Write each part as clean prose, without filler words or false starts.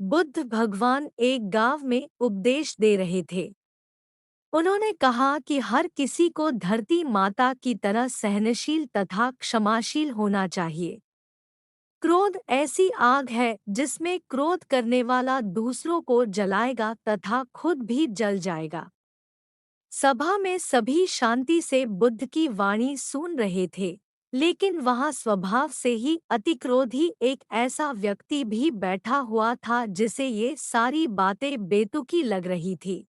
बुद्ध भगवान एक गांव में उपदेश दे रहे थे। उन्होंने कहा कि हर किसी को धरती माता की तरह सहनशील तथा क्षमाशील होना चाहिए। क्रोध ऐसी आग है जिसमें क्रोध करने वाला दूसरों को जलाएगा तथा खुद भी जल जाएगा। सभा में सभी शांति से बुद्ध की वाणी सुन रहे थे, लेकिन वहां स्वभाव से ही अतिक्रोधी एक ऐसा व्यक्ति भी बैठा हुआ था जिसे ये सारी बातें बेतुकी लग रही थी।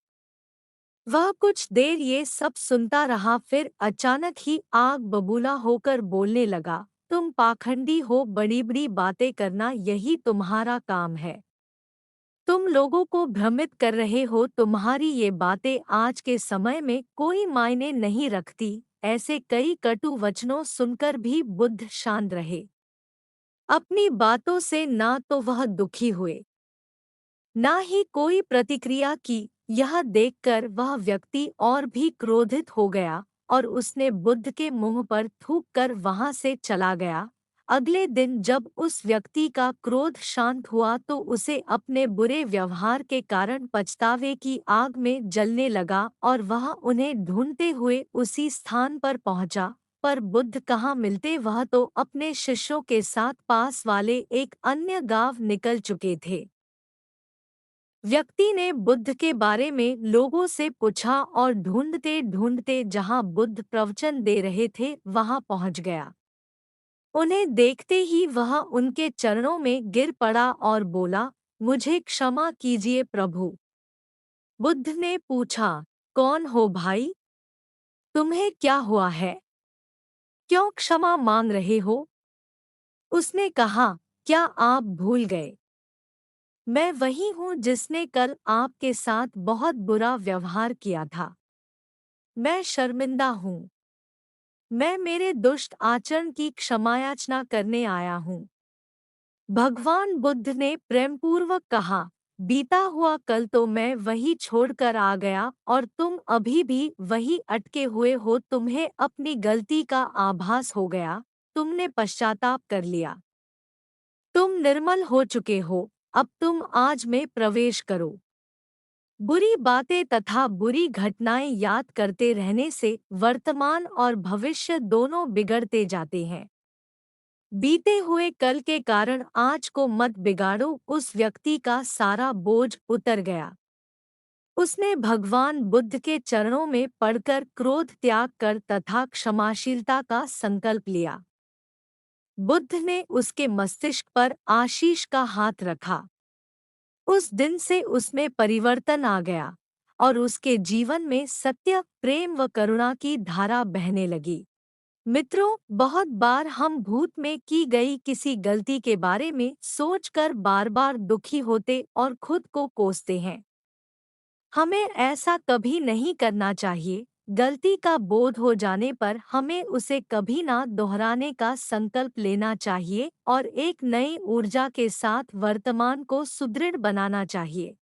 वह कुछ देर ये सब सुनता रहा, फिर अचानक ही आग बबूला होकर बोलने लगा, तुम पाखंडी हो, बड़ी बड़ी बातें करना यही तुम्हारा काम है। तुम लोगों को भ्रमित कर रहे हो, तुम्हारी ये बातें आज के समय में कोई मायने नहीं रखती। ऐसे कई कटु वचनों सुनकर भी बुद्ध शांत रहे। अपनी बातों से ना तो वह दुखी हुए, ना ही कोई प्रतिक्रिया की। यह देखकर वह व्यक्ति और भी क्रोधित हो गया और उसने बुद्ध के मुंह पर थूक कर वहां से चला गया। अगले दिन जब उस व्यक्ति का क्रोध शांत हुआ तो उसे अपने बुरे व्यवहार के कारण पछतावे की आग में जलने लगा और वह उन्हें ढूंढते हुए उसी स्थान पर पहुंचा। पर बुद्ध कहाँ मिलते, वह तो अपने शिष्यों के साथ पास वाले एक अन्य गांव निकल चुके थे। व्यक्ति ने बुद्ध के बारे में लोगों से पूछा और ढूंढते ढूंढते जहां बुद्ध प्रवचन दे रहे थे वहां पहुंच गया। उन्हें देखते ही वह उनके चरणों में गिर पड़ा और बोला, मुझे क्षमा कीजिए प्रभु। बुद्ध ने पूछा, कौन हो भाई? तुम्हें क्या हुआ है? क्यों क्षमा मांग रहे हो? उसने कहा, क्या आप भूल गए? मैं वही हूँ जिसने कल आपके साथ बहुत बुरा व्यवहार किया था। मैं शर्मिंदा हूँ। मैं मेरे दुष्ट आचरण की क्षमायाचना करने आया हूँ। भगवान बुद्ध ने प्रेमपूर्वक कहा, बीता हुआ कल तो मैं वही छोड़कर आ गया और तुम अभी भी वही अटके हुए हो। तुम्हें अपनी गलती का आभास हो गया, तुमने पश्चाताप कर लिया। तुम निर्मल हो चुके हो, अब तुम आज में प्रवेश करो। बुरी बातें तथा बुरी घटनाएं याद करते रहने से वर्तमान और भविष्य दोनों बिगड़ते जाते हैं। बीते हुए कल के कारण आज को मत बिगाड़ो। उस व्यक्ति का सारा बोझ उतर गया। उसने भगवान बुद्ध के चरणों में पड़कर क्रोध त्याग कर तथा क्षमाशीलता का संकल्प लिया। बुद्ध ने उसके मस्तिष्क पर आशीष का हाथ रखा। उस दिन से उसमें परिवर्तन आ गया और उसके जीवन में सत्य, प्रेम व करुणा की धारा बहने लगी। मित्रों, बहुत बार हम भूत में की गई किसी गलती के बारे में सोचकर बार बार दुखी होते और खुद को कोसते हैं। हमें ऐसा कभी नहीं करना चाहिए। गलती का बोध हो जाने पर हमें उसे कभी ना दोहराने का संकल्प लेना चाहिए और एक नई ऊर्जा के साथ वर्तमान को सुदृढ़ बनाना चाहिए।